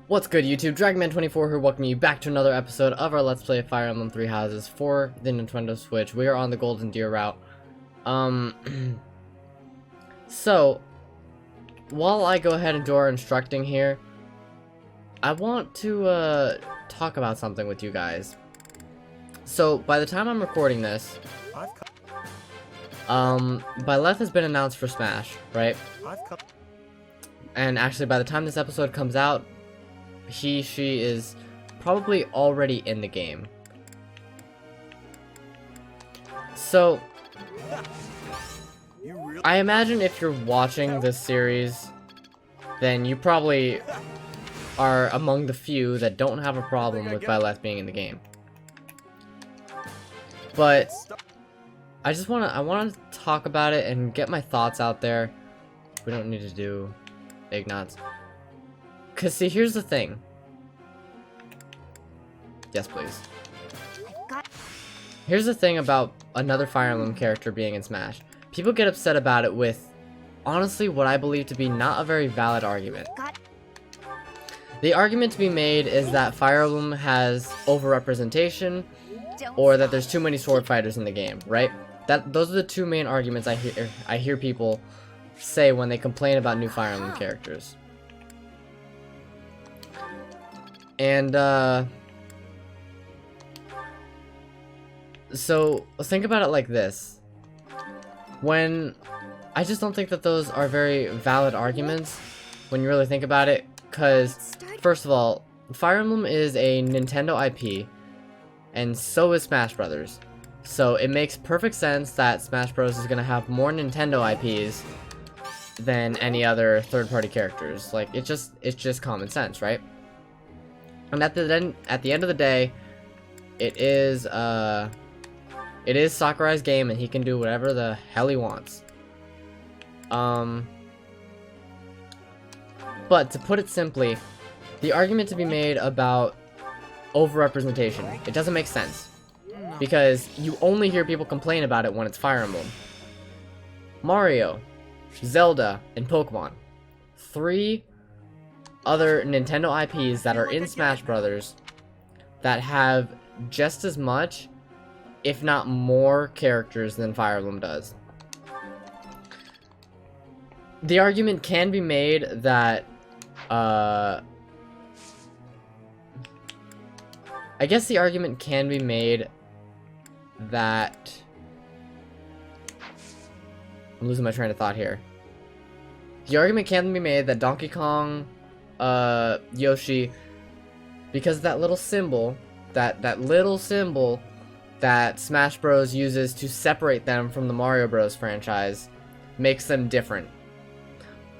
What's good, YouTube? Dragonman24 here, welcoming you back to another episode of our Let's Play Fire Emblem Three Houses for the Nintendo Switch. We are on the Golden Deer route. So, while I go ahead and do our instructing here, I want to, talk about something with you guys. So, by the time I'm recording this, Byleth has been announced for Smash, right? And actually, by the time this episode comes out, she is probably already in the game. So, I imagine if you're watching this series, then you probably are among the few that don't have a problem with Byleth being in the game. But I want to talk about it and get my thoughts out there. We don't need to do Ignots. Cause see, here's the thing. Yes, please. Here's the thing about another Fire Emblem character being in Smash. People get upset about it with, honestly, what I believe to be not a very valid argument. The argument to be made is that Fire Emblem has overrepresentation, or that there's too many sword fighters in the game, right? Those are the two main arguments I hear people say when they complain about new Fire Emblem characters. And, so, think about it like this. I just don't think that those are very valid arguments when you really think about it, because, first of all, Fire Emblem is a Nintendo IP, and so is Smash Brothers. So, it makes perfect sense that Smash Bros. Is going to have more Nintendo IPs than any other third-party characters. Like, it's just common sense, right? And at the end of the day, it is Sakurai's game, and he can do whatever the hell he wants. But to put it simply, the argument to be made about overrepresentation, it doesn't make sense. Because you only hear people complain about it when it's Fire Emblem. Mario, Zelda, and Pokemon. 3 other Nintendo IPs that are in Smash Brothers that have just as much, if not more, characters than Fire Emblem does. The argument can be made that, I guess the argument can be made that, I'm losing my train of thought here. The argument can be made that Donkey Kong, Yoshi, because that little symbol, that little symbol that Smash Bros uses to separate them from the Mario Bros franchise makes them different.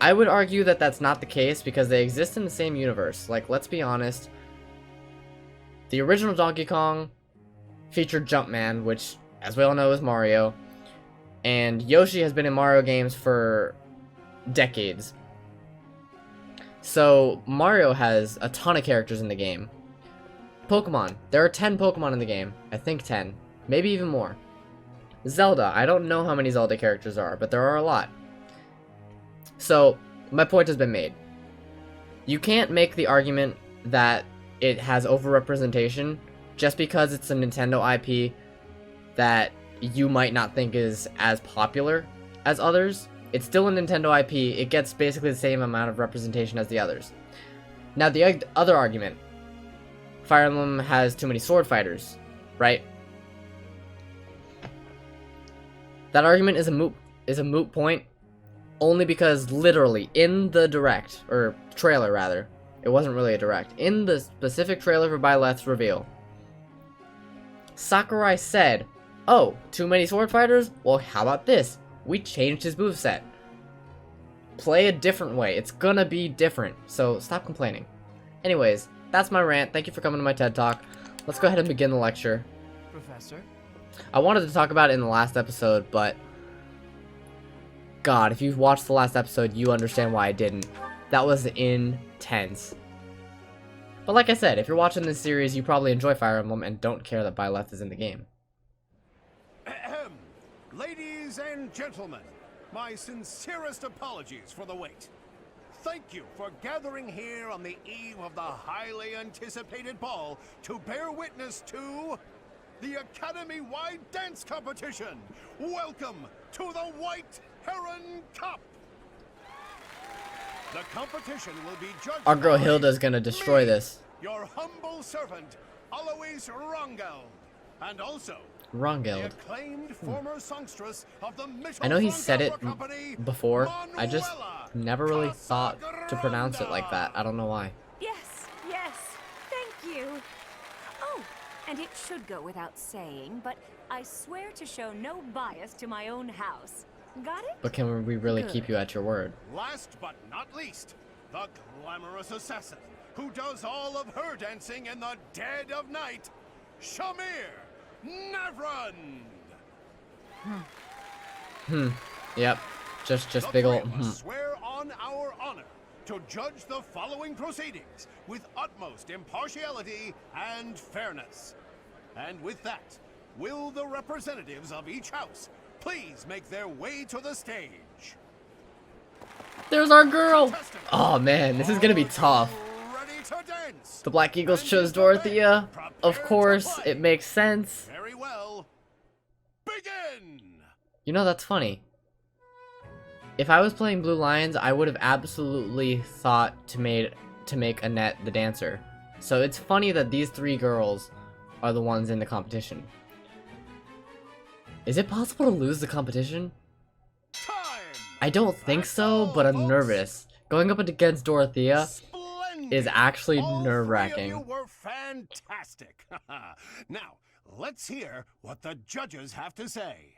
I would argue that that's not the case because they exist in the same universe. Like, let's be honest. The original Donkey Kong featured Jumpman, which, as we all know, is Mario. And Yoshi has been in Mario games for decades. So, Mario has a ton of characters in the game. Pokemon. There are 10 Pokemon in the game. I think 10. Maybe even more. Zelda. I don't know how many Zelda characters are, but there are a lot. So, my point has been made. You can't make the argument that it has overrepresentation just because it's a Nintendo IP that you might not think is as popular as others. It's still a Nintendo IP. It gets basically the same amount of representation as the others. Now, the other argument. Fire Emblem has too many sword fighters, right? That argument is a moot point only because literally in the direct, or trailer rather, it wasn't really a direct, in the specific trailer for Byleth's reveal, Sakurai said, "Oh, too many sword fighters? Well, how about this? We changed his moveset. Play a different way. It's gonna be different. So stop complaining." Anyways, that's my rant. Thank you for coming to my TED Talk. Let's go ahead and begin the lecture. Professor? I wanted to talk about it in the last episode, but God, if you've watched the last episode, you understand why I didn't. That was intense. But like I said, if you're watching this series, you probably enjoy Fire Emblem and don't care that Byleth is in the game. Ladies and gentlemen, my sincerest apologies for the wait. thank you for gathering here on the eve of the highly anticipated ball to bear witness to the Academy-wide dance competition. Welcome to the White Heron Cup. The competition will be judged Our girl by Hilda's gonna destroy this. your humble servant, Alois Rangel, and also the Rangel. acclaimed former songstress of the I know he said it Company, before. I just Manuela never really thought to pronounce it like that. I don't know why. Yes, yes, thank you. Oh, and it should go without saying, but I swear to show no bias to my own house. Got it? But can we really Good. keep you at your word? Last but not least, the glamorous assassin who does all of her dancing in the dead of night, Shamir Navrand. Yep. Just The big three ol' of us swear on our honor to judge the following proceedings with utmost impartiality and fairness. And with that, will the representatives of each house please make their way to the stage? There's our girl! Contestant, Oh man, this is gonna be tough. ready to dance? The Black Eagles And chose is the Dorothea. band Of prepared to course, play? it makes sense. Very well. Begin! You know, that's funny. If I was playing Blue Lions, I would have absolutely thought to make Annette the dancer. So it's funny that these three girls are the ones in the competition. Is it possible to lose the competition? Time! I don't think That's so, all, but I'm folks. nervous. Going up against Dorothea Splendid. is actually All nerve-wracking. three of you were fantastic. Now, let's hear what the judges have to say.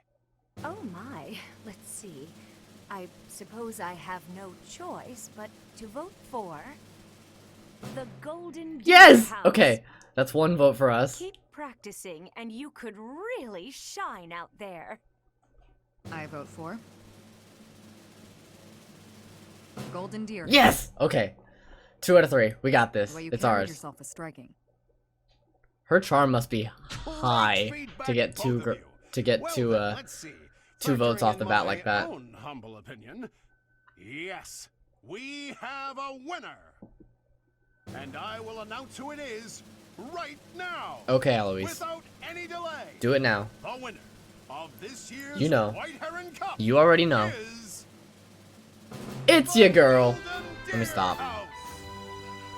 Oh my, let's see. I suppose I have no choice but to vote for the Golden Deer Yes! House. Okay, that's one vote for us. Keep practicing and you could really shine out there. I vote for Golden Deer. Yes! Okay. 2 out of 3. We got this. The way you It's carried ours. yourself is striking. Her charm must be Great high feedback, to get both two of gr- you. to get Well, two then, let's see. two votes off Factoring the in bat my like that. own humble opinion, yes, we have a winner. And I will announce who it is right now. Okay, Eloise. Without any delay. Do it now. The winner of this year's You know. White Heron Cup You already know. is It's your girl. Golden Let me Deer stop. House.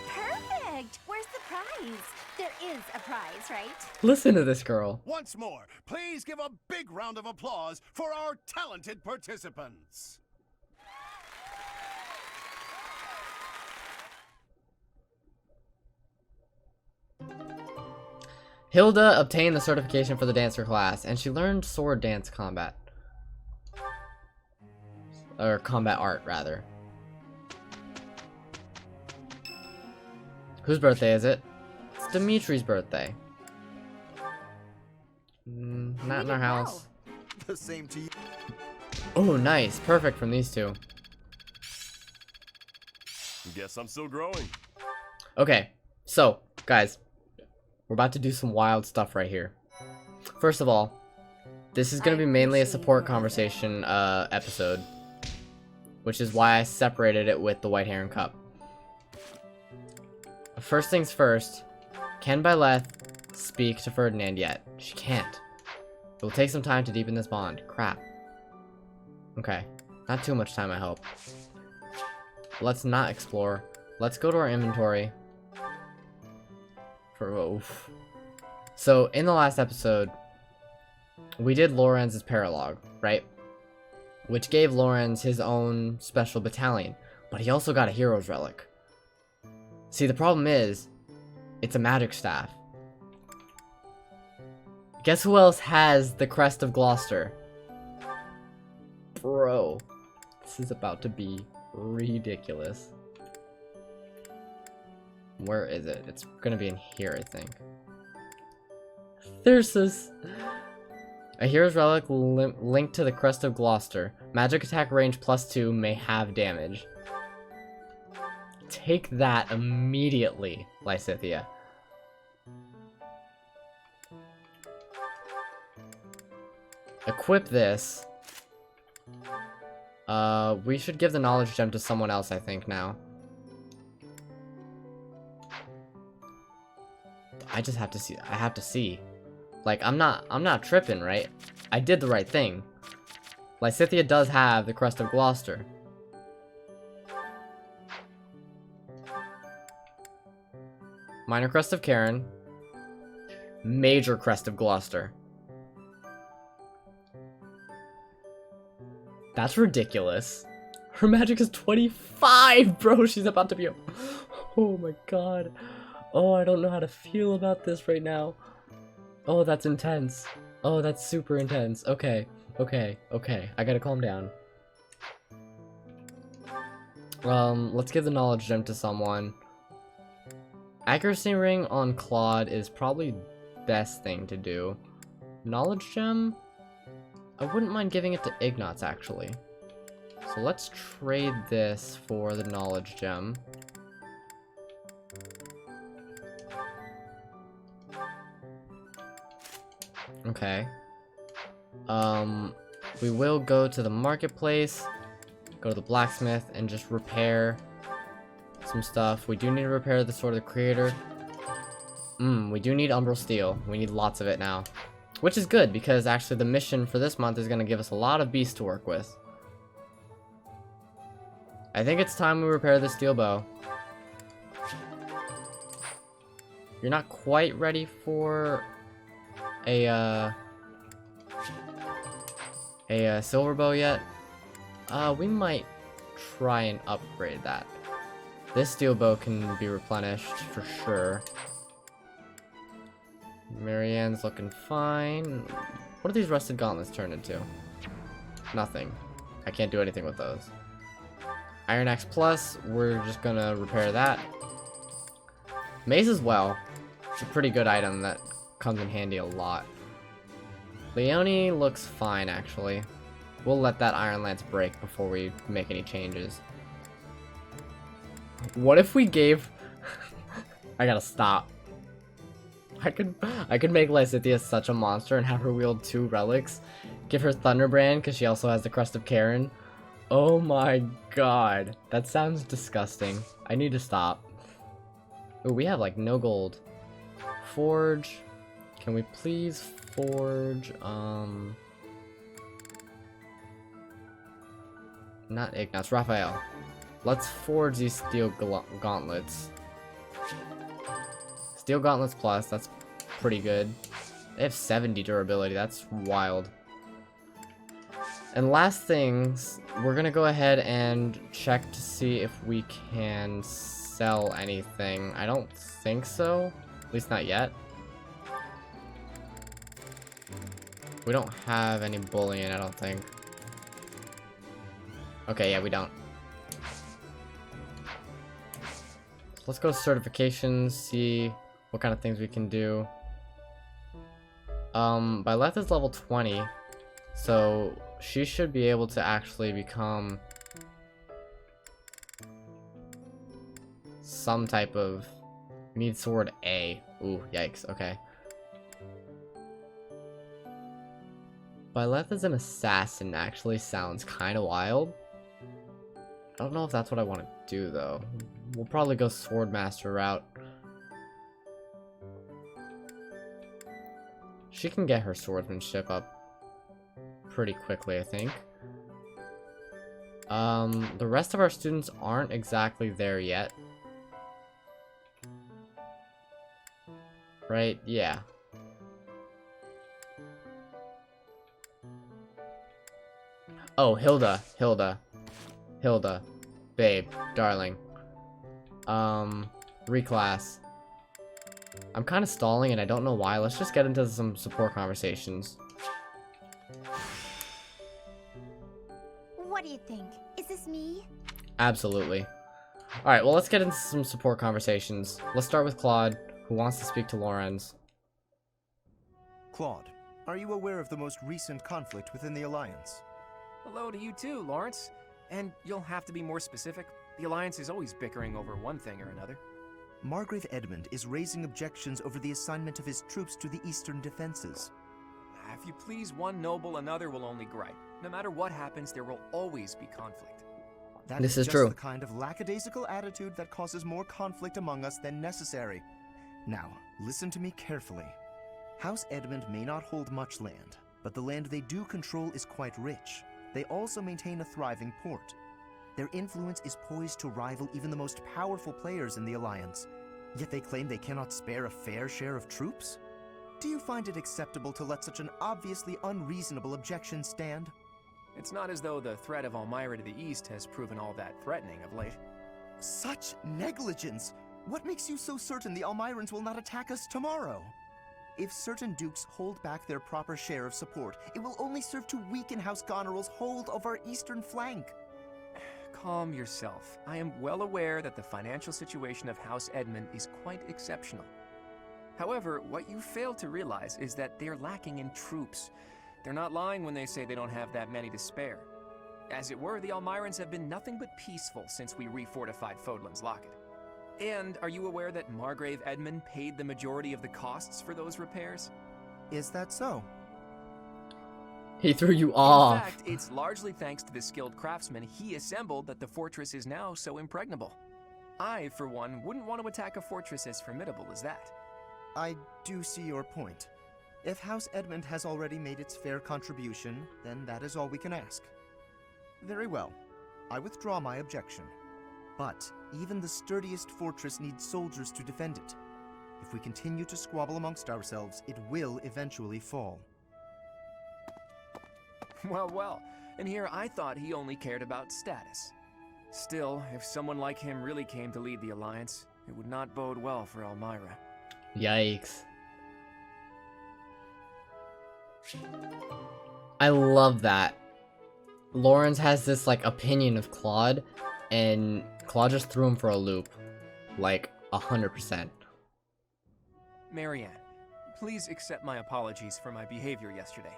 Perfect! Where's the prize? There is a prize, right? Listen to this girl. Once more, please give a big round of applause for our talented participants. Hilda obtained the certification for the dancer class, and she learned sword dance combat. Or combat art, rather. Whose birthday is it? It's Dimitri's birthday. Not in our house. The same to you. Oh, nice. Perfect from these two. Guess I'm still growing. Okay, so, guys. We're about to do some wild stuff right here. First of all, this is going to be mainly a support conversation episode. Which is why I separated it with the White Heron Cup. First things first, can Byleth speak to Ferdinand yet? She can't. It will take some time to deepen this bond. Crap. Okay, not too much time, I hope. Let's not explore. Let's go to our inventory. Oof. So, in the last episode, we did Lorenz's paralogue, right? Which gave Lorenz his own special battalion, but he also got a hero's relic. See, the problem is, it's a magic staff. Guess who else has the crest of Gloucester? Bro, this is about to be ridiculous. Where is it? It's gonna be in here, I think. There's this. A hero's relic linked to the crest of Gloucester. Magic attack range +2 may have damage. Take that immediately, Lysithea. Equip this. We should give the knowledge gem to someone else, I think, now. I just have to see. I have to see. Like, I'm not tripping, right? I did the right thing. Lysithea does have the Crest of Gloucester. Minor Crest of Heron. Major Crest of Gloucester. That's ridiculous. Her magic is 25, bro. She's about to be a... Oh my god. Oh, I don't know how to feel about this right now. Oh, that's intense. Oh, that's super intense. Okay. Okay. I gotta calm down. Let's give the knowledge gem to someone. Accuracy ring on Claude is probably best thing to do. Knowledge gem? I wouldn't mind giving it to Ignatz, actually. So let's trade this for the knowledge gem. Okay. We will go to the marketplace, go to the blacksmith, and just repair some stuff. We do need to repair the Sword of the Creator. We do need Umbral Steel. We need lots of it now. Which is good, because actually the mission for this month is going to give us a lot of beasts to work with. I think it's time we repair the steel bow. You're not quite ready for a silver bow yet. We might try and upgrade that. This steel bow can be replenished for sure. Marianne's looking fine. What are these rusted gauntlets turned into? Nothing. I can't do anything with those. Iron Axe Plus, we're just gonna repair that. Mace as well. It's a pretty good item that comes in handy a lot. Leone looks fine, actually. We'll let that Iron Lance break before we make any changes. What if we gave... I gotta stop. I could make Lysithea such a monster and have her wield 2 relics. Give her Thunderbrand, because she also has the Crest of Heron. Oh my god. That sounds disgusting. I need to stop. Ooh, we have like no gold. Forge. Can we please forge, not Ignatz, Raphael. Let's forge these steel gauntlets. Steel gauntlets plus, that's pretty good. They have 70 durability, that's wild. And last things, we're gonna go ahead and check to see if we can sell anything. I don't think so, at least not yet. We don't have any bullion, I don't think. Okay, yeah, we don't. Let's go to certifications, see what kind of things we can do. Byleth is level 20, so she should be able to actually become some type of... We need sword A. Ooh, yikes, okay. Byleth as an assassin actually sounds kind of wild. I don't know if that's what I want to do, though. We'll probably go Swordmaster route. She can get her swordsmanship up pretty quickly, I think. The rest of our students aren't exactly there yet. Right? Yeah. Oh, Hilda. Babe, darling. Reclass. I'm kind of stalling and I don't know why. Let's just get into some support conversations. What do you think? Is this me? Absolutely. Alright, well, let's get into some support conversations. Let's start with Claude, who wants to speak to Lorenz. Claude, are you aware of the most recent conflict within the Alliance? Hello to you too, Lawrence. And you'll have to be more specific. The Alliance is always bickering over one thing or another. Margrave Edmund is raising objections over the assignment of his troops to the eastern defenses. If you please one noble, another will only gripe. No matter what happens, there will always be conflict. This is just true. The kind of lackadaisical attitude that causes more conflict among us than necessary. Now, Listen to me carefully. House Edmund may not hold much land, but the land they do control is quite rich. They also maintain a thriving port. Their influence is poised to rival even the most powerful players in the Alliance, yet they claim they cannot spare a fair share of troops? Do you find it acceptable to let such an obviously unreasonable objection stand? It's not as though the threat of Elmira to the east has proven all that threatening of late. Such negligence! What makes you so certain the Almirans will not attack us tomorrow? If certain dukes hold back their proper share of support, it will only serve to weaken House Goneril's hold of our eastern flank. Calm yourself. I am well aware that the financial situation of House Edmund is quite exceptional. However, what you fail to realize is that they're lacking in troops. They're not lying when they say they don't have that many to spare. As it were, the Almirans have been nothing but peaceful since we refortified Fodlan's Locket. And are you aware that Margrave Edmund paid the majority of the costs for those repairs? Is that so? He threw you off. In fact, it's largely thanks to the skilled craftsmen he assembled that the fortress is now so impregnable. I, for one, wouldn't want to attack a fortress as formidable as that. I do see your point. If House Edmund has already made its fair contribution, then that is all we can ask. Very well. I withdraw my objection. But even the sturdiest fortress needs soldiers to defend it. If we continue to squabble amongst ourselves, it will eventually fall. Well, and here I thought he only cared about status. Still, if someone like him really came to lead the Alliance, it would not bode well for Elmira. Yikes. I love that. Lawrence has this, like, opinion of Claude, and Claude just threw him for a loop. Like, 100%. Marianne, please accept my apologies for my behavior yesterday.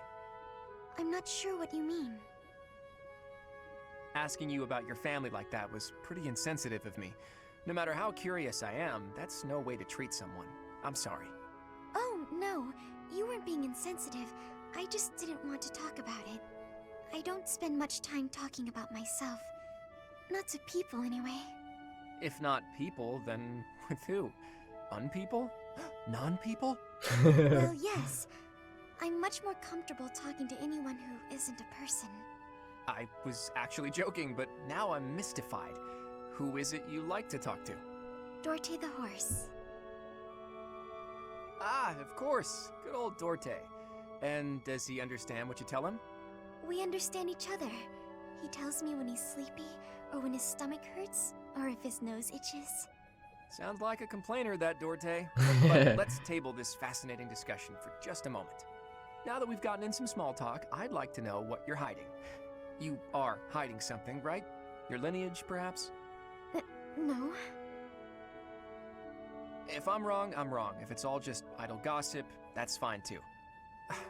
I'm not sure what you mean. Asking you about your family like that was pretty insensitive of me. No matter how curious I am, that's no way to treat someone. I'm sorry. Oh, no. You weren't being insensitive. I just didn't want to talk about it. I don't spend much time talking about myself. Not to people, anyway. If not people, then with who? Unpeople? Non-people? Well, yes. I'm much more comfortable talking to anyone who isn't a person. I was actually joking, but now I'm mystified. Who is it you like to talk to? Dorte the horse. Ah, of course. Good old Dorte. And does he understand what you tell him? We understand each other. He tells me when he's sleepy, or when his stomach hurts, or if his nose itches. Sounds like a complainer, that Dorte. But let's table this fascinating discussion for just a moment. Now that we've gotten in some small talk, I'd like to know what you're hiding. You are hiding something, right? Your lineage, perhaps? No. If I'm wrong, I'm wrong. If it's all just idle gossip, that's fine too.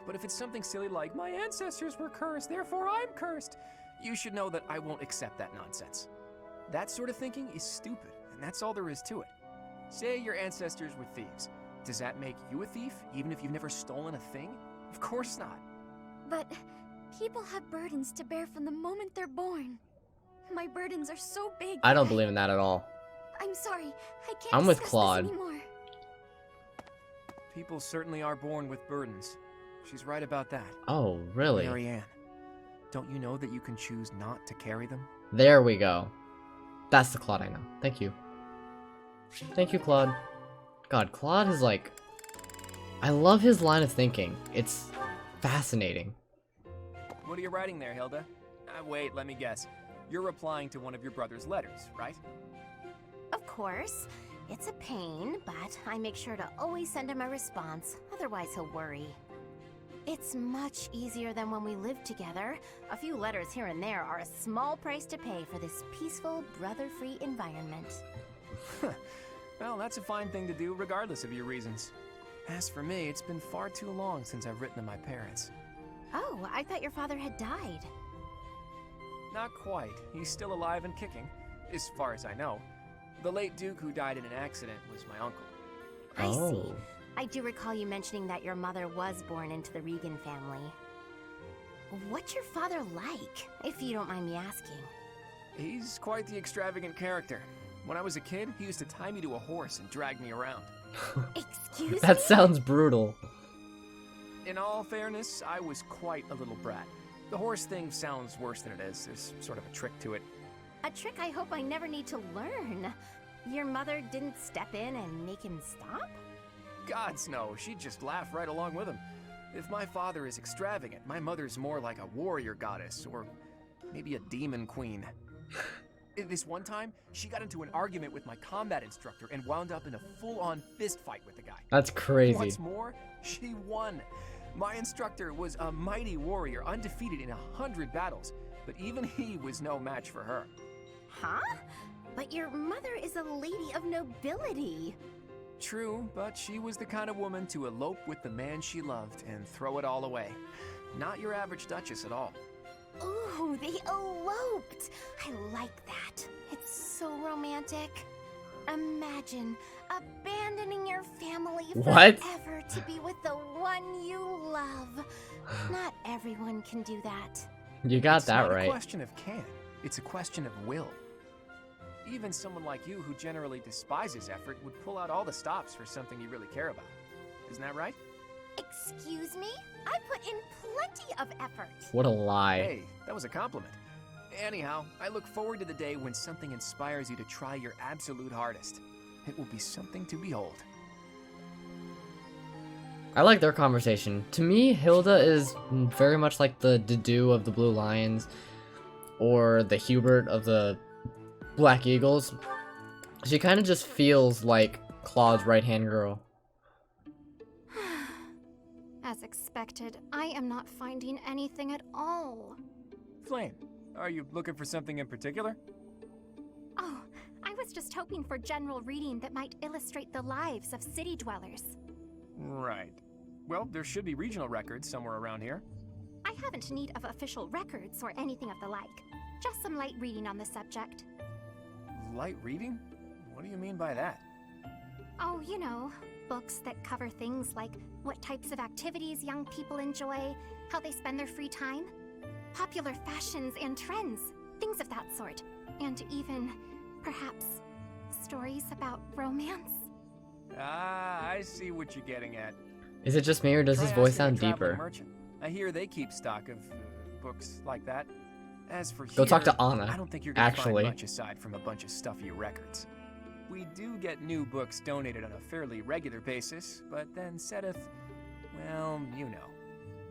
But if it's something silly like, my ancestors were cursed, therefore I'm cursed, you should know that I won't accept that nonsense. That sort of thinking is stupid, and that's all there is to it. Say your ancestors were thieves. Does that make you a thief, even if you've never stolen a thing? Of course not. But people have burdens to bear from the moment they're born. My burdens are so big. I don't believe in that at all. I'm sorry. I can't I'm with discuss Claude. this anymore. People certainly are born with burdens. She's right about that. Oh, really? Marianne, don't you know that you can choose not to carry them? There we go. That's the Claude I know. Thank you. Thank you, Claude. God, Claude is like... I love his line of thinking. It's fascinating. What are you writing there, Hilda? Wait, let me guess. You're replying to one of your brother's letters, right? Of course. It's a pain, but I make sure to always send him a response, otherwise he'll worry. It's much easier than when we lived together. A few letters here and there are a small price to pay for this peaceful, brother-free environment. Well, that's a fine thing to do, regardless of your reasons. As for me, it's been far too long since I've written to my parents. Oh, I thought your father had died. Not quite. He's still alive and kicking, as far as I know. The late Duke who died in an accident was my uncle. I see. Oh. I do recall you mentioning that your mother was born into the Regan family. What's your father like, if you don't mind me asking? He's quite the extravagant character. When I was a kid, he used to tie me to a horse and drag me around. Excuse That me? sounds brutal. In all fairness, I was quite a little brat. The horse thing sounds worse than it is. There's sort of a trick to it. A trick I hope I never need to learn. Your mother didn't step in and make him stop? Gods no, she'd just laugh right along with him. If my father is extravagant, my mother's more like a warrior goddess, or maybe a demon queen. This one time, she got into an argument with my combat instructor and wound up in a full-on fist fight with the guy. That's crazy. What's more, she won. My instructor was a mighty warrior, undefeated in 100 battles, but even he was no match for her. Huh? But your mother is a lady of nobility. True, but she was the kind of woman to elope with the man she loved and throw it all away. Not your average duchess at all. Ooh, they eloped. I like that. It's so romantic. Imagine abandoning your family What? forever to be with the one you love. Not everyone can do that. You got It's that not right. a question of can. It's a question of will. Even someone like you who generally despises effort would pull out all the stops for something you really care about. Isn't that right? Excuse me? I put in plenty of effort. What a lie. Hey, that was a compliment. Anyhow, I look forward to the day when something inspires you to try your absolute hardest. It will be something to behold. I like their conversation. To me, Hilda is very much like the Dedue of the Blue Lions, or the Hubert of the Black Eagles. She kind of just feels like Claude's right-hand girl. As expected, I am not finding anything at all. Flame, are you looking for something in particular? Oh, I was just hoping for general reading that might illustrate the lives of city dwellers. Right. Well, there should be regional records somewhere around here. I haven't need of official records or anything of the like. Just some light reading on the subject. Light reading? What do you mean by that? Oh, you know, books that cover things like what types of activities young people enjoy, how they spend their free time, popular fashions and trends, things of that sort. And even, perhaps, stories about romance. Ah, I see what you're getting at. Is it just me, or does Try his voice asking a sound traveling deeper? merchant. I hear they keep stock of books like that. As for Go talk here, to Anna, I don't think you're gonna actually. find much aside from a bunch of stuffy records. We do get new books donated on a fairly regular basis, but then Sedith, well, you know.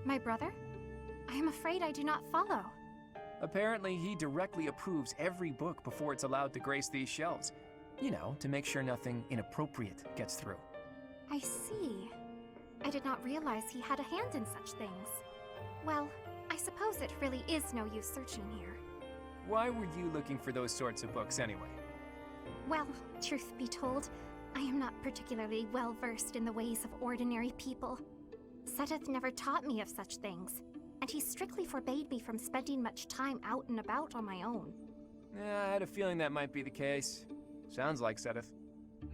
My brother? I am afraid I do not follow. Apparently, he directly approves every book before it's allowed to grace these shelves. You know, to make sure nothing inappropriate gets through. I see. I did not realize he had a hand in such things. Well, I suppose it really is no use searching here. Why were you looking for those sorts of books anyway? Well, truth be told, I am not particularly well versed in the ways of ordinary people. Sedith never taught me of such things, and he strictly forbade me from spending much time out and about on my own. Yeah, I had a feeling that might be the case. Sounds like Sedith.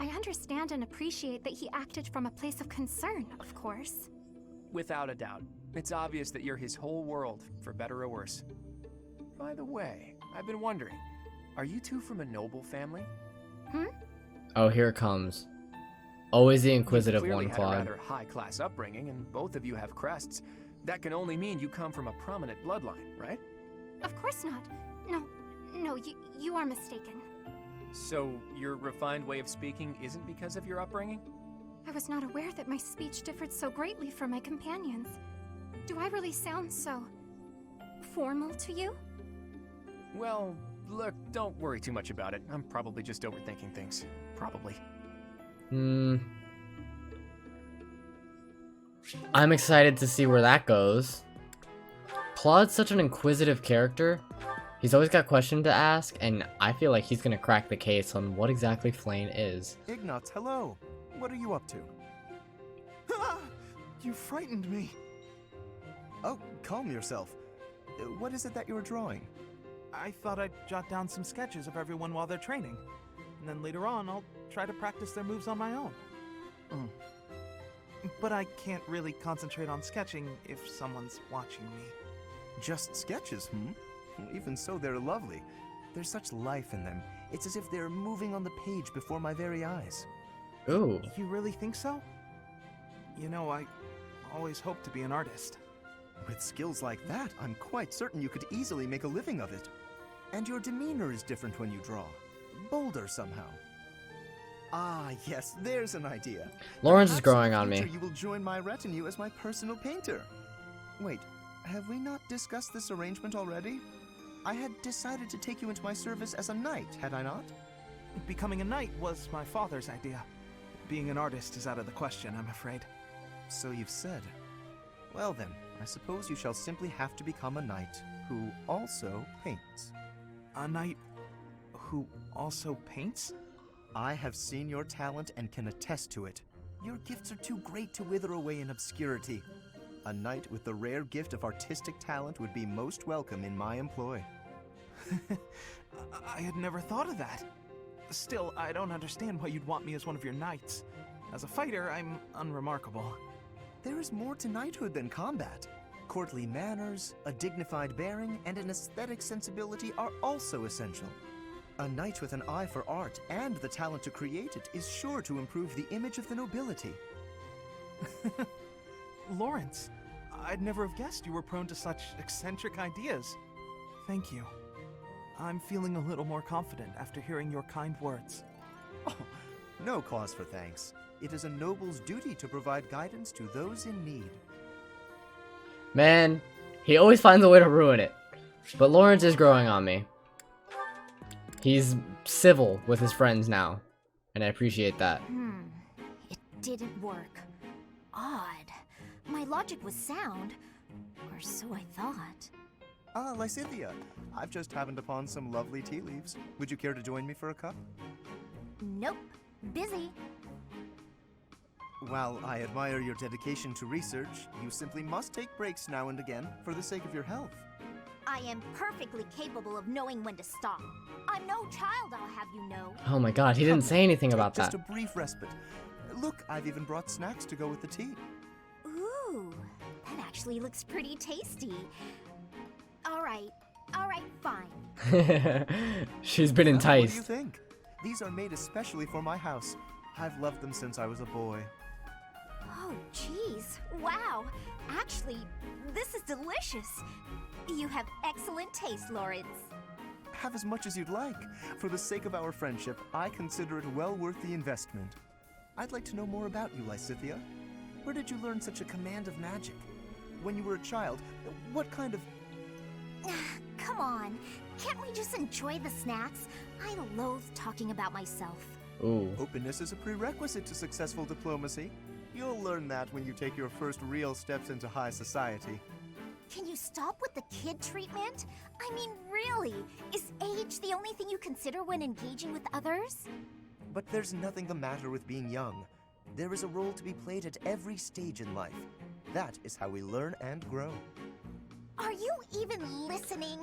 I understand and appreciate that he acted from a place of concern, of course. Without a doubt. It's obvious that you're his whole world, for better or worse. By the way, I've been wondering, are you two from a noble family? Oh, here it comes. Always the inquisitive You've one, clearly had a Claude. rather high-class upbringing, and both of you have crests. That can only mean you come from a prominent bloodline, right? Of course not. No, you are mistaken. So, your refined way of speaking isn't because of your upbringing? I was not aware that my speech differed so greatly from my companions. Do I really sound so formal to you? Well, look, don't worry too much about it. I'm probably just overthinking things. Probably. I'm excited to see where that goes. Claude's such an inquisitive character. He's always got questions to ask, and I feel like he's gonna crack the case on what exactly Flame is. Ignatz, hello. What are you up to? You frightened me. Oh, calm yourself. What is it that you're drawing? I thought I'd jot down some sketches of everyone while they're training. And then later on, I'll try to practice their moves on my own. But I can't really concentrate on sketching if someone's watching me. Just sketches, Even so, they're lovely. There's such life in them. It's as if they're moving on the page before my very eyes. Ooh. You really think so? You know, I always hoped to be an artist. With skills like that, I'm quite certain you could easily make a living of it. And your demeanor is different when you draw. Bolder somehow. Ah, yes, there's an idea. Lawrence is Perhaps in growing the on future me. You will join my retinue as my personal painter. Wait, have we not discussed this arrangement already? I had decided to take you into my service as a knight, had I not? Becoming a knight was my father's idea. Being an artist is out of the question, I'm afraid. So you've said. Well then, I suppose you shall simply have to become a knight who also paints. A knight who also paints? I have seen your talent and can attest to it. Your gifts are too great to wither away in obscurity. A knight with the rare gift of artistic talent would be most welcome in my employ. I had never thought of that. Still, I don't understand why you'd want me as one of your knights. As a fighter, I'm unremarkable. There is more to knighthood than combat. Courtly manners, a dignified bearing, and an aesthetic sensibility are also essential. A knight with an eye for art and the talent to create it is sure to improve the image of the nobility. Lawrence, I'd never have guessed you were prone to such eccentric ideas. Thank you. I'm feeling a little more confident after hearing your kind words. Oh, no cause for thanks. It is a noble's duty to provide guidance to those in need. Man, he always finds a way to ruin it. But Lawrence is growing on me. He's civil with his friends now, and I appreciate that. It didn't work. Odd. My logic was sound, or so I thought. Ah, Lysithea, I've just happened upon some lovely tea leaves. Would you care to join me for a cup? Nope. Busy. While I admire your dedication to research, you simply must take breaks now and again for the sake of your health. I am perfectly capable of knowing when to stop. I'm no child, I'll have you know. Oh my god, he didn't say anything about Just that. a brief respite. Look, I've even brought snacks to go with the tea. Ooh, that actually looks pretty tasty. All right, fine. She's been Well, what do you enticed. think? These are made especially for my house. I've loved them since I was a boy. Oh, jeez. Wow. Actually, this is delicious. You have excellent taste, Lawrence. Have as much as you'd like. For the sake of our friendship, I consider it well worth the investment. I'd like to know more about you, Lysithea. Where did you learn such a command of magic? When you were a child, what kind of... Come on. Can't we just enjoy the snacks? I loathe talking about myself. Ooh. Openness is a prerequisite to successful diplomacy. You'll learn that when you take your first real steps into high society. Can you stop with the kid treatment? I mean, really? Is age the only thing you consider when engaging with others? But there's nothing the matter with being young. There is a role to be played at every stage in life. That is how we learn and grow. Are you even listening?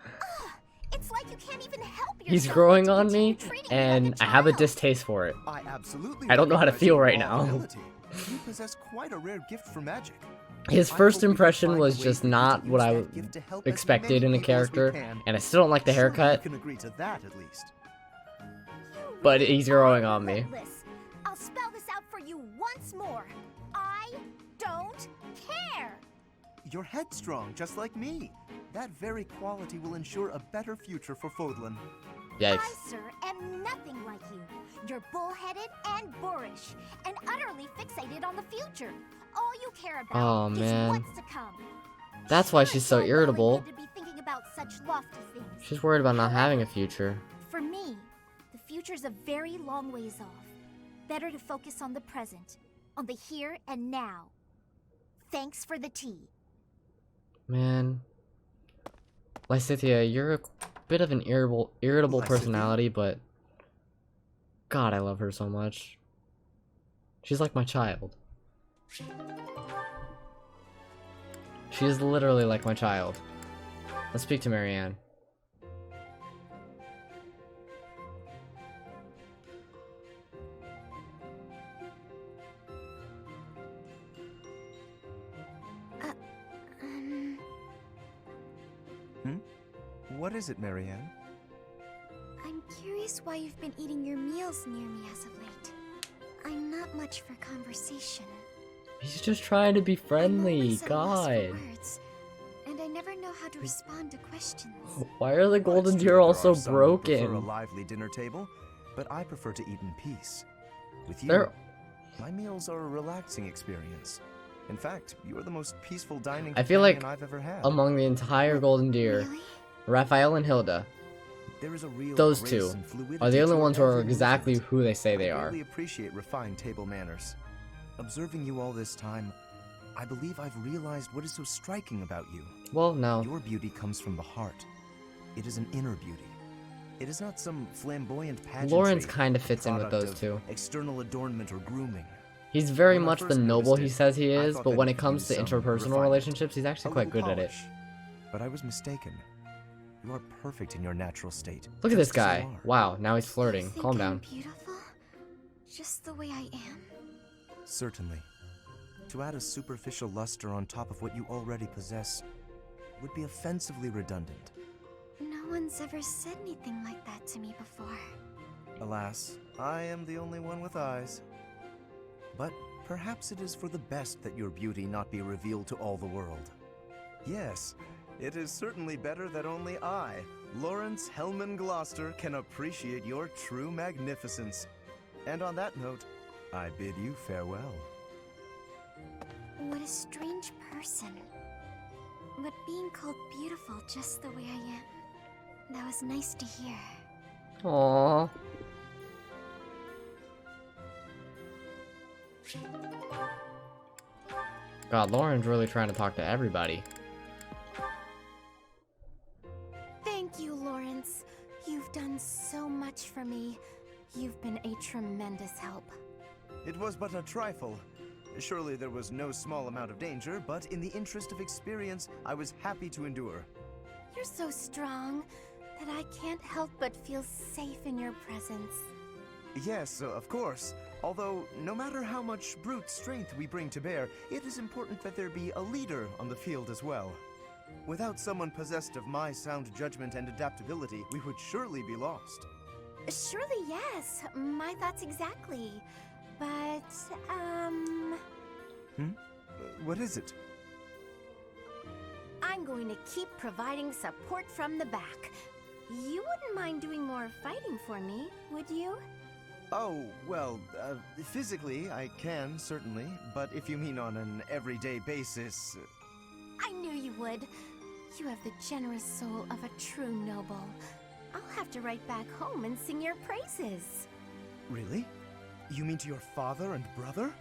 Ugh, it's like you can't even help yourself. He's growing but to on me, continue treating me and like a I have a child. distaste for it. I absolutely I don't know how to recognize feel your right raw now. ability. You possess quite a rare gift for magic. His I first hope we can impression find was a way just for you to not use what I that gift to help as expected many in a people as we character, can. and I still don't like the Surely haircut, you can agree to that at least. You but really he's growing are on me. relentless. I'll spell this out for you once more. I don't care. You're headstrong, just like me. That very quality will ensure a better future for Fodlan. Yikes. I, sir, am nothing like you. You're bullheaded and boorish, and utterly fixated on the future. All you care about Oh, is man. what's to come. That's why Sure, she's it's so all well and irritable. good to be thinking about such lofty things. She's worried about not having a future. For me, the future's a very long ways off. Better to focus on the present, on the here and now. Thanks for the tea. Man. Lysithea, you're a bit of an irritable Lysithea? personality, but... God, I love her so much. She's like my child. She is literally like my child. Let's speak to Marianne. What is it, Marianne? I'm curious why you've been eating your meals near me as of late. I'm not much for conversation. He's just trying to be friendly. I'm always at a loss for God. words, and I never know how to respond to questions. Why are the golden It's true deer all there so are some who prefer a broken? lively dinner table, but I prefer to eat in peace. With you, They're my meals are a relaxing experience. In fact, you are the most peaceful dining I feel companion like I've ever had. among the entire golden deer, Really? Raphael and Hilda, There is a real those grace two and fluidity are the only to ones who are every exactly movement. who they say they I are. really appreciate refined table manners. Observing you all this time, I believe I've realized what is so striking about you. Well, no. Your beauty comes from the heart. It is an inner beauty. It is not some flamboyant pageantry. Lawrence kind of fits in with product those of two. External adornment or grooming. He's very When I much the first noble noticed he it, says he I is, thought but that when it it comes to used some interpersonal refinement, relationships, he's a actually quite little good at it. polish. But I was mistaken. You are perfect in your natural state. Look at this just as guy. you are. Wow, now he's You flirting. think Calm I'm down. beautiful? Just the way I am? Certainly. To add a superficial luster on top of what you already possess would be offensively redundant. No one's ever said anything like that to me before. Alas, I am the only one with eyes. But perhaps it is for the best that your beauty not be revealed to all the world. Yes, it is certainly better that only I, Lawrence Hellman Gloucester, can appreciate your true magnificence. And on that note, I bid you farewell. What a strange person. But being called beautiful just the way I am, that was nice to hear. Aww. God, Lauren's really trying to talk to everybody. Thank you, Lawrence. You've done so much for me. You've been a tremendous help. It was but a trifle. Surely there was no small amount of danger, but in the interest of experience, I was happy to endure. You're so strong that I can't help but feel safe in your presence. Yes, of course. Although, no matter how much brute strength we bring to bear, it is important that there be a leader on the field as well. Without someone possessed of my sound judgment and adaptability, we would surely be lost. Surely, yes. My thoughts exactly. But, What is it? I'm going to keep providing support from the back. You wouldn't mind doing more fighting for me, would you? Oh, well, physically, I can, certainly. But if you mean on an everyday basis... I knew you would. You have the generous soul of a true noble. I'll have to write back home and sing your praises. Really? You mean to your father and brother?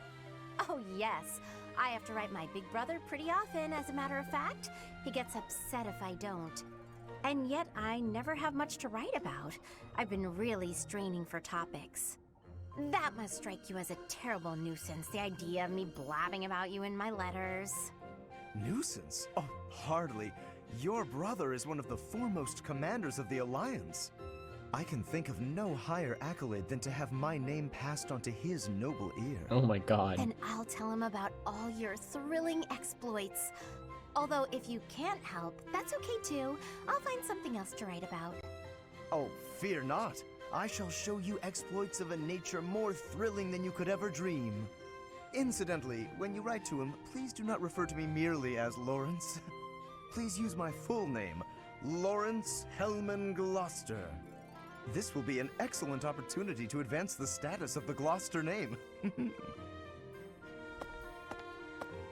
Oh, yes. I have to write my big brother pretty often, as a matter of fact. He gets upset if I don't. And yet, I never have much to write about. I've been really straining for topics. That must strike you as a terrible nuisance, the idea of me blabbing about you in my letters. Nuisance? Oh, hardly. Your brother is one of the foremost commanders of the Alliance. I can think of no higher accolade than to have my name passed on to his noble ear. Oh my god. Then I'll tell him about all your thrilling exploits. Although, if you can't help, that's okay too. I'll find something else to write about. Oh, fear not. I shall show you exploits of a nature more thrilling than you could ever dream. Incidentally, when you write to him, please do not refer to me merely as Lawrence. Please use my full name, Lawrence Hellman Gloucester. This will be an excellent opportunity to advance the status of the Gloucester name.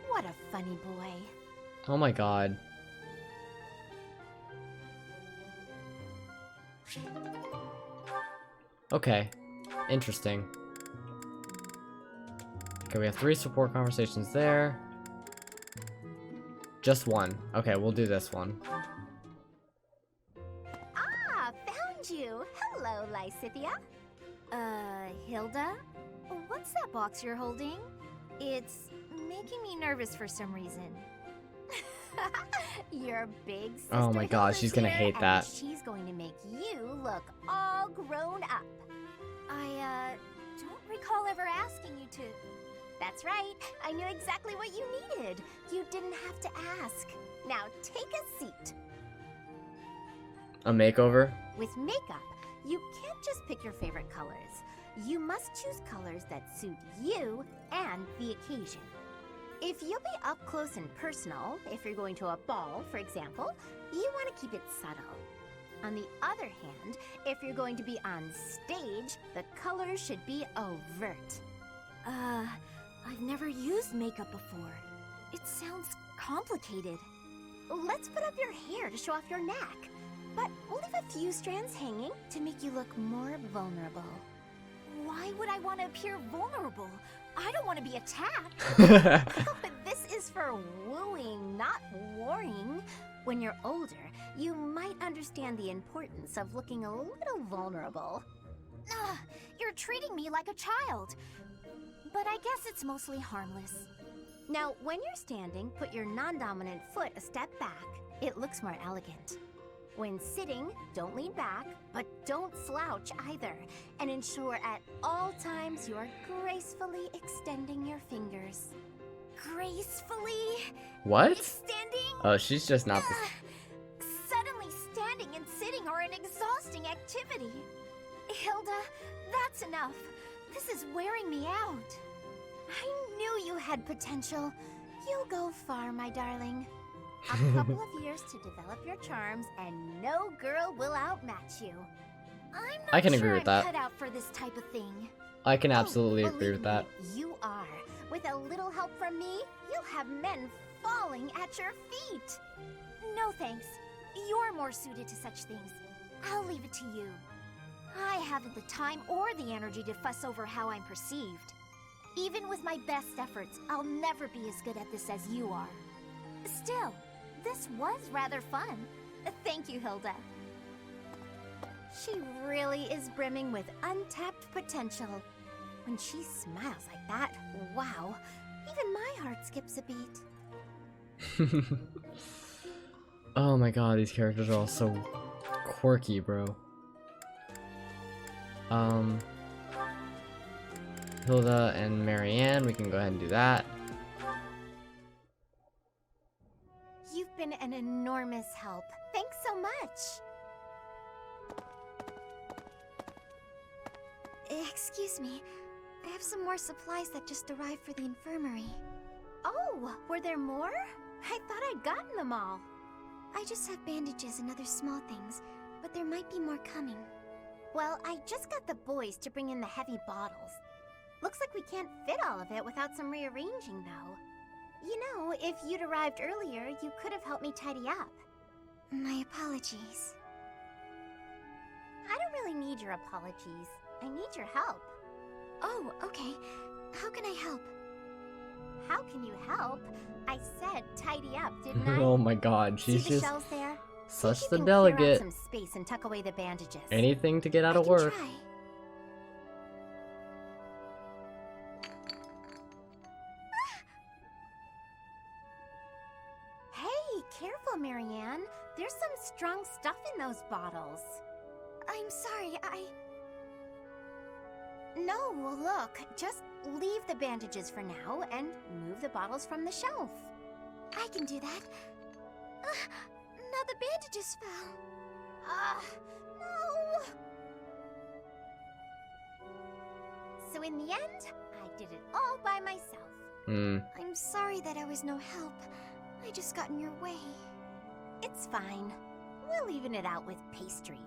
What a funny boy. Oh my god. Okay. Interesting. Okay, we have 3 support conversations there. Just one. Okay, we'll do this one. Ah, found you. Hello, Lysithia. Hilda? What's that box you're holding? It's making me nervous for some reason. Your big sister. Oh my god, Hilda's she's gonna here, hate and that. She's going to make you look all grown up. I, don't recall ever asking you to... That's right. I knew exactly what you needed. You didn't have to ask. Now take a seat. A makeover? With makeup, you can't just pick your favorite colors. you must choose colors that suit you and the occasion. If you'll be up close and personal, if you're going to a ball, for example, you want to keep it subtle. On the other hand, if you're going to be on stage, the colors should be overt. I've never used makeup before. It sounds complicated. Let's put up your hair to show off your neck. But we'll leave a few strands hanging to make you look more vulnerable. Why would I want to appear vulnerable? I don't want to be attacked. But this is for wooing, not warring. When you're older, you might understand the importance of looking a little vulnerable. Ugh, you're treating me like a child. But I guess it's mostly harmless. Now, when you're standing, put your non-dominant foot a step back. It looks more elegant. When sitting, don't lean back, but don't slouch either. And ensure at all times you are gracefully extending your fingers. Gracefully? What? Extending? Oh, she's just not the... Suddenly standing and sitting are an exhausting activity. Hilda, that's enough. This is wearing me out. I knew you had potential. You'll go far, my darling. A couple of years to develop your charms, and no girl will outmatch you. I'm not I can sure agree with that. I'm cut out for this type of thing. I can absolutely agree Believe with that. me, you are. With a little help from me, you'll have men falling at your feet. No thanks. You're more suited to such things. I'll leave it to you. I haven't the time or the energy to fuss over how I'm perceived. Even with my best efforts, I'll never be as good at this as you are. Still, this was rather fun. Thank you, Hilda. She really is brimming with untapped potential. When she smiles like that, wow, even my heart skips a beat. Oh my god, these characters are all so quirky, bro. Hilda and Marianne, we can go ahead and do that. You've been an enormous help. Thanks so much. Excuse me. I have some more supplies that just arrived for the infirmary. Oh, were there more? I thought I'd gotten them all. I just have bandages and other small things, but there might be more coming. Well, I just got the boys to bring in the heavy bottles. Looks like we can't fit all of it without some rearranging, though. You know, if you'd arrived earlier, you could have helped me tidy up. My apologies. I don't really need your apologies. I need your help. Oh, okay. How can I help? How can you help? I said tidy up, didn't I? Oh my god, she's See the just shelves there? such See if the you can clear out delegate. some space and tuck away the bandages. Anything to get out of I can work. try. Hey, careful, Marianne. There's some strong stuff in those bottles. I'm sorry, No, look, just leave the bandages for now and move the bottles from the shelf. I can do that. Now the bandages fell. No! So in the end, I did it all by myself. I'm sorry that I was no help. I just got in your way. It's fine. We'll even it out with pastries.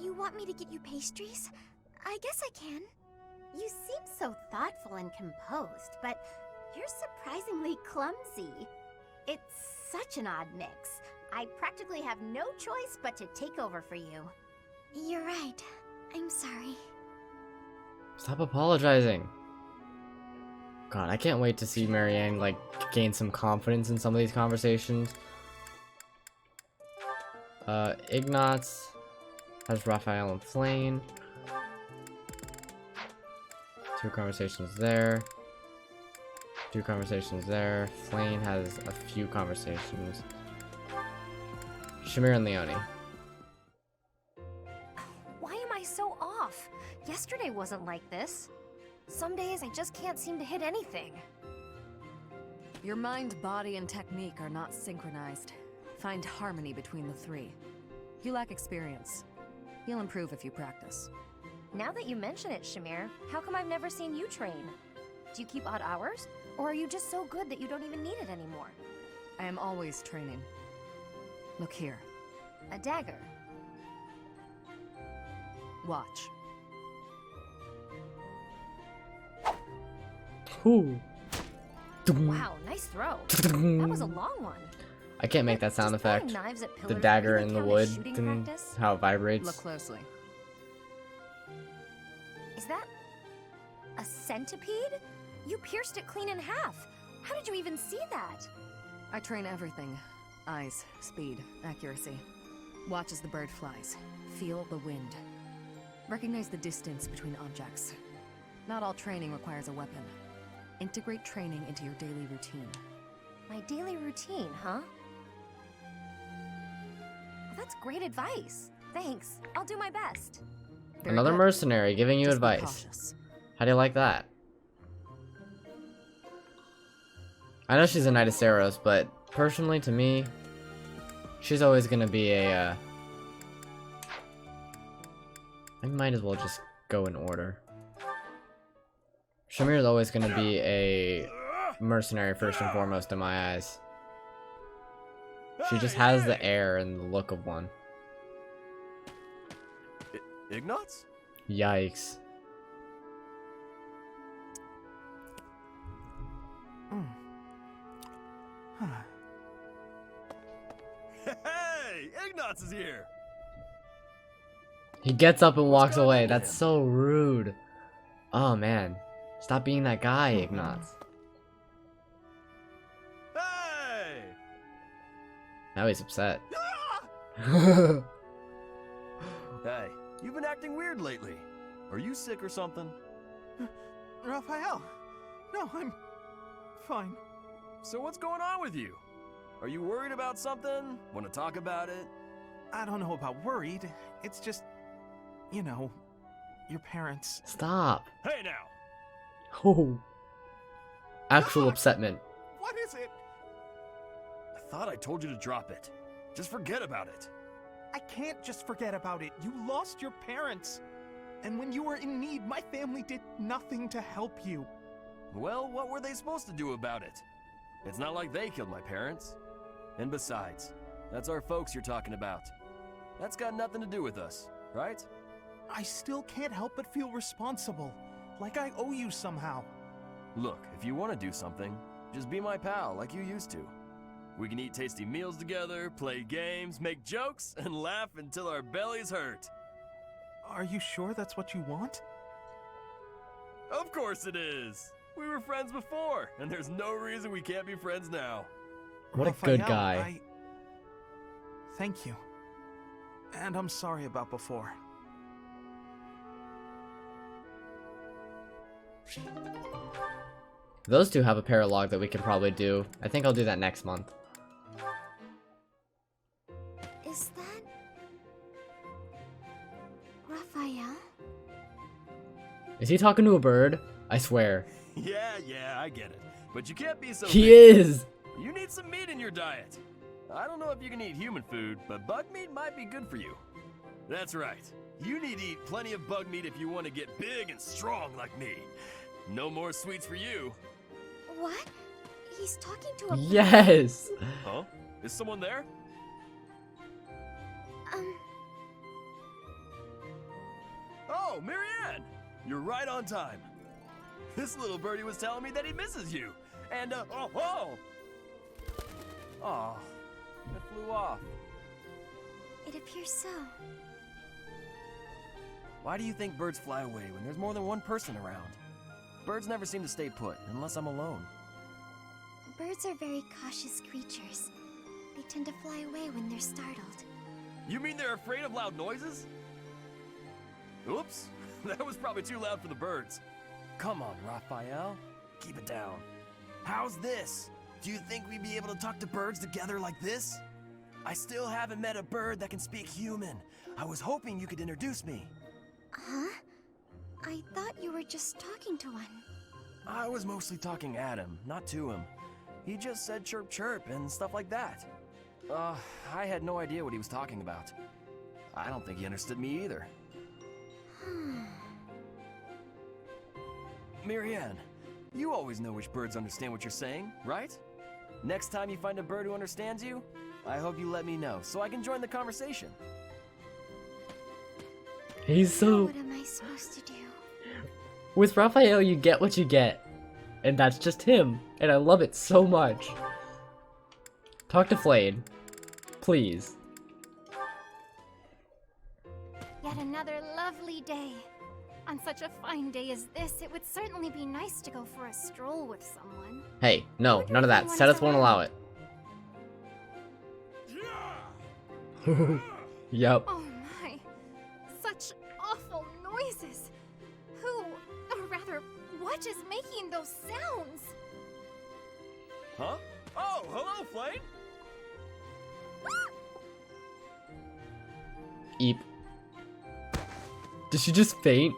You want me to get you pastries? I guess I can. You seem so thoughtful and composed, but you're surprisingly clumsy. It's such an odd mix. I practically have no choice but to take over for you. You're right. I'm sorry. Stop apologizing. God, I can't wait to see Marianne, like, gain some confidence in some of these conversations. Ignatz has Raphael and Flane. 2 conversations there. 2 conversations there. Flane has a few conversations. Shamir and Leonie. Why am I so off? Yesterday wasn't like this. Some days I just can't seem to hit anything. Your mind, body, and technique are not synchronized. Find harmony between the 3. You lack experience. You'll improve if you practice. Now that you mention it, Shamir, how come I've never seen you train? Do you keep odd hours? Or are you just so good that you don't even need it anymore? I am always training. Look here. A dagger. Watch. Ooh. Wow, nice throw. That was a long one. I can't make that sound Does effect. throwing knives at The pillars dagger really in the count wood, as shooting and practice? how it vibrates. Look closely. Is that a centipede? You pierced it clean in half. How did you even see that? I train everything. Eyes, speed, accuracy. Watch as the bird flies. Feel the wind. Recognize the distance between objects. Not all training requires a weapon. Integrate training into your daily routine. My daily routine, huh? Well, that's great advice. Thanks. I'll do my best. Very Another good. mercenary giving you Just be advice. cautious. How do you like that? I know she's a Knight of Saros, but personally to me, she's always gonna be a, I might as well just go in order. Shamir's always gonna be a mercenary first and foremost in my eyes. She just has the air and the look of one. Ignatz? Yikes. Hey, Ignatz is here. He gets up and walks going away. on with That's him? so rude. Oh man. Stop being that guy, Ignatz. Hey! Now he's upset. Hey, you've been acting weird lately. Are you sick or something? Raphael! No, I'm fine. So what's going on with you? Are you worried about something? Want to talk about it? I don't know about worried. It's just, you know, your parents. Stop. Hey now! Oh. Actual upsetment. What is it? I thought I told you to drop it. Just forget about it. I can't just forget about it. You lost your parents. And when you were in need, my family did nothing to help you. Well, what were they supposed to do about it? It's not like they killed my parents. And besides, that's our folks you're talking about. That's got nothing to do with us, right? I still can't help but feel responsible. Like I owe you somehow. Look, if you want to do something, just be my pal like you used to. We can eat tasty meals together, play games, make jokes, and laugh until our bellies hurt. Are you sure that's what you want? Of course it is! We were friends before, and there's no reason we can't be friends now. What a good Raphael, guy. Thank you. And I'm sorry about before. Those two have a paralog that we can probably do. I think I'll do that next month. Is that... Raphael? Is he talking to a bird? I swear. Yeah, I get it. But you can't be so He big. is! You need some meat in your diet. I don't know if you can eat human food, but bug meat might be good for you. That's right. You need to eat plenty of bug meat if you want to get big and strong like me. No more sweets for you. What? He's talking to a... Yes! Huh? Is someone there? Oh, Marianne! You're right on time. This little birdie was telling me that he misses you. And, oh! Aw, it flew off. It appears so. Why do you think birds fly away when there's more than one person around? Birds never seem to stay put unless I'm alone. Birds are very cautious creatures. They tend to fly away when they're startled. You mean they're afraid of loud noises? Oops, that was probably too loud for the birds. Come on, Raphael, keep it down. How's this? Do you think we'd be able to talk to birds together like this? I still haven't met a bird that can speak human. I was hoping you could introduce me. Huh? I thought you were just talking to one. I was mostly talking at him, not to him. He just said chirp chirp and stuff like that. I had no idea what he was talking about. I don't think he understood me either. Marianne, you always know which birds understand what you're saying, right? Next time you find a bird who understands you, I hope you let me know so I can join the conversation. He's so... What am I supposed to do? With Raphael, you get what you get. And that's just him. And I love it so much. Talk to Flade. Please. Yet another lovely day. On such a fine day as this, it would certainly be nice to go for a stroll with someone. Hey, no, none of that. Setus won't allow it. Yep. Oh my. Such awful noises. Who, or rather, what is making those sounds? Huh? Oh, hello, Flame! Eep. Did she just faint?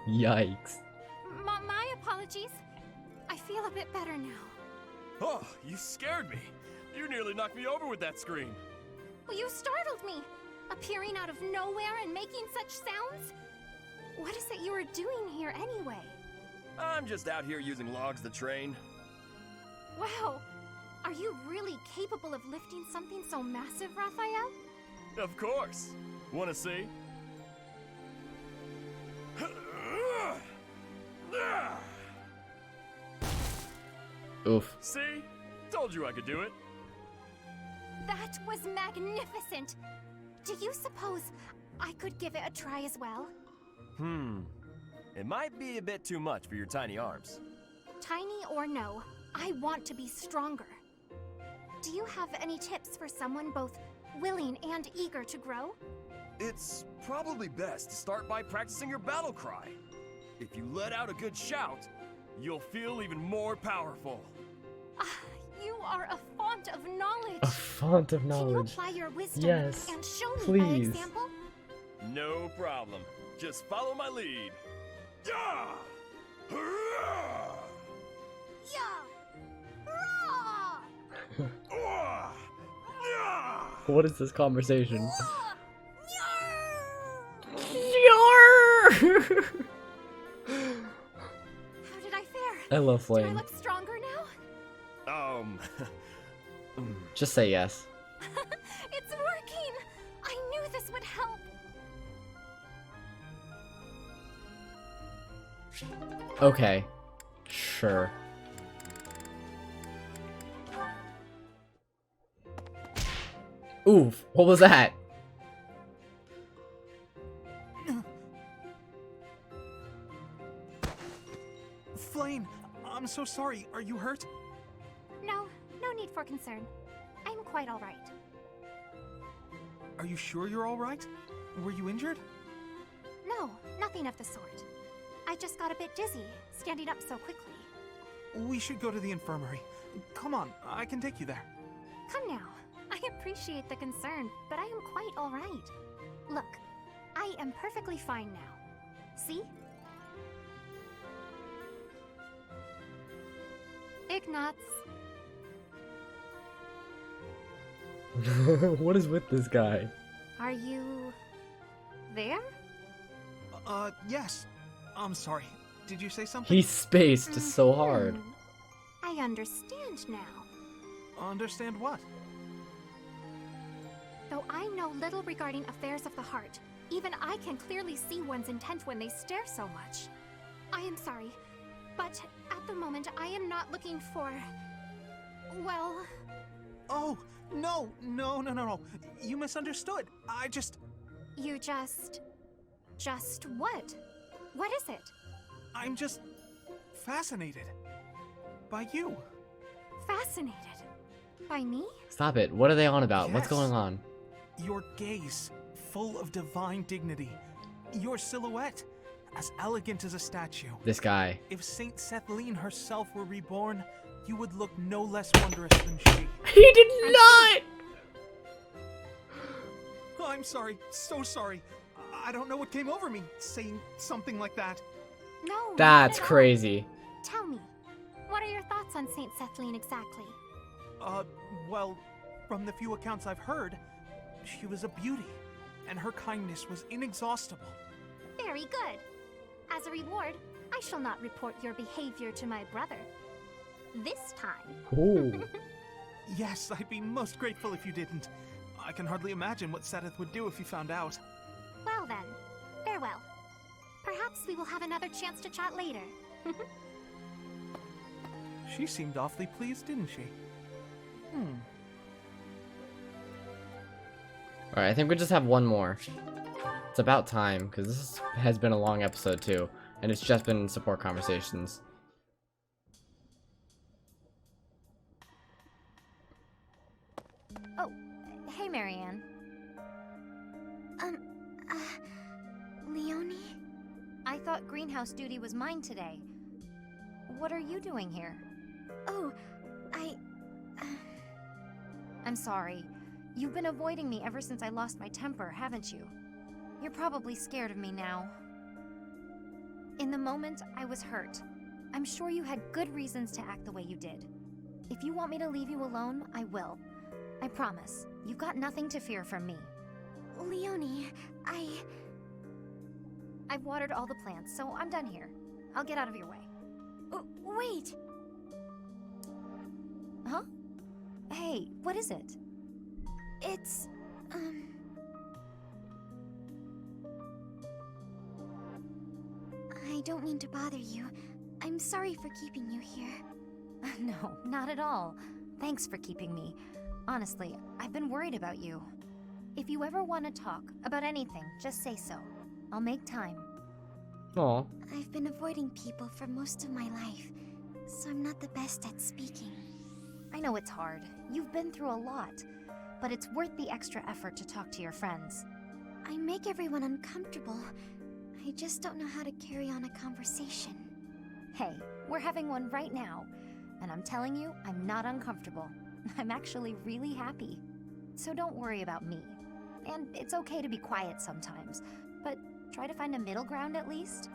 Yikes. My apologies. I feel a bit better now. Oh, you scared me. You nearly knocked me over with that scream. Well, you startled me. Appearing out of nowhere and making such sounds? What is it you are doing here anyway? I'm just out here using logs to train. Wow. Are you really capable of lifting something so massive, Raphael? Of course. Wanna see? Oof. See? Told you I could do it. That was magnificent. Do you suppose I could give it a try as well? It might be a bit too much for your tiny arms. Tiny or no, I want to be stronger. Do you have any tips for someone both willing and eager to grow? It's probably best to start by practicing your battle cry. If you let out a good shout, you'll feel even more powerful. You are a font of knowledge. A font of Can you knowledge. apply your wisdom Yes, and show me please. by example? No problem. Just follow my lead. Yeah! Hurrah! Yeah! Rah! Ah! Yeah! What is this conversation? Ah! Yarr! How did I fare? I love Do I Flame. look stronger now? Just say yes. It's working! I knew this would help! Okay. Sure. Oof, what was that? Flame, I'm so sorry. Are you hurt? No need for concern. I'm quite alright. Are you sure you're all right? Were you injured? No, nothing of the sort. I just got a bit dizzy, standing up so quickly. We should go to the infirmary. Come on, I can take you there. Come now. I appreciate the concern, but I am quite alright. Look, I am perfectly fine now. See? Ignatz. What is with this guy? Are you... there? Yes. I'm sorry. Did you say something? He spaced so hard. I understand now. Understand what? Though I know little regarding affairs of the heart, even I can clearly see one's intent when they stare so much. I am sorry, but at the moment I am not looking for... well... Oh, no. You misunderstood. I just... You just... Just what? What is it? I'm just... fascinated. By you. Fascinated. By me? Stop it. What are they on about? What's Yes. going on? Your gaze, full of divine dignity. Your silhouette, as elegant as a statue. This guy. If Saint Sethlene herself were reborn, you would look no less wondrous than she. He did not! I'm sorry, so sorry. I don't know what came over me, saying something like that. No. That's not at all. crazy. Tell me, what are your thoughts on Saint Sethlene exactly? Well, from the few accounts I've heard, she was a beauty, and her kindness was inexhaustible. Very good. As a reward, I shall not report your behavior to my brother. This time. Ooh. Yes, I'd be most grateful if you didn't. I can hardly imagine what Seth would do if he found out. Well then, farewell. Perhaps we will have another chance to chat later. She seemed awfully pleased, didn't she? Alright, I think we just have one more. It's about time, because this has been a long episode too, and it's just been support conversations. Oh, hey, Marianne. Leonie? I thought greenhouse duty was mine today. What are you doing here? Oh, I'm sorry. You've been avoiding me ever since I lost my temper, haven't you? You're probably scared of me now. In the moment, I was hurt. I'm sure you had good reasons to act the way you did. If you want me to leave you alone, I will. I promise. You've got nothing to fear from me. Leonie, I've watered all the plants, so I'm done here. I'll get out of your way. Wait! Huh? Hey, what is it? It's, I don't mean to bother you. I'm sorry for keeping you here. No, not at all. Thanks for keeping me. Honestly, I've been worried about you. If you ever want to talk about anything, just say so. I'll make time. Aw. I've been avoiding people for most of my life, so I'm not the best at speaking. I know it's hard. You've been through a lot. But it's worth the extra effort to talk to your friends. I make everyone uncomfortable. I just don't know how to carry on a conversation. Hey, we're having one right now. And I'm telling you, I'm not uncomfortable. I'm actually really happy. So don't worry about me. And it's okay to be quiet sometimes, but try to find a middle ground at least.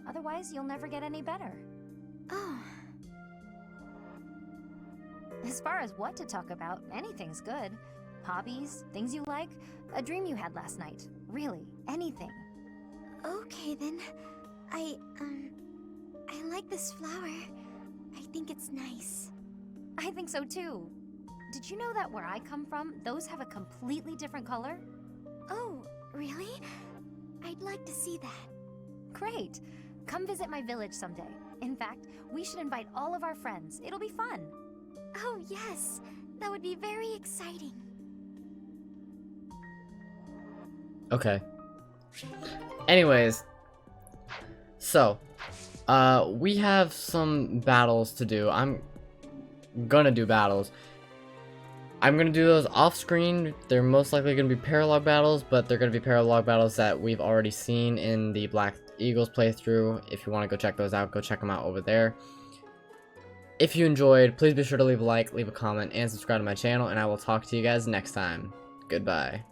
Otherwise, you'll never get any better. Oh. As far as what to talk about, anything's good. Hobbies, things you like, a dream you had last night. Really, anything. Okay then. I like this flower. I think it's nice. I think so too. Did you know that where I come from, those have a completely different color? Oh, really? I'd like to see that. Great. Come visit my village someday. In fact, we should invite all of our friends. It'll be fun. Oh, yes. That would be very exciting. Okay. Anyways, so we have some battles to do. I'm gonna do battles. I'm gonna do those off screen. They're most likely gonna be paralog battles, but they're gonna be paralog battles that we've already seen in the Black Eagles playthrough. If you want to go check those out, go check them out over there. If you enjoyed, please be sure to leave a like, leave a comment, and subscribe to my channel, and I will talk to you guys next time. Goodbye.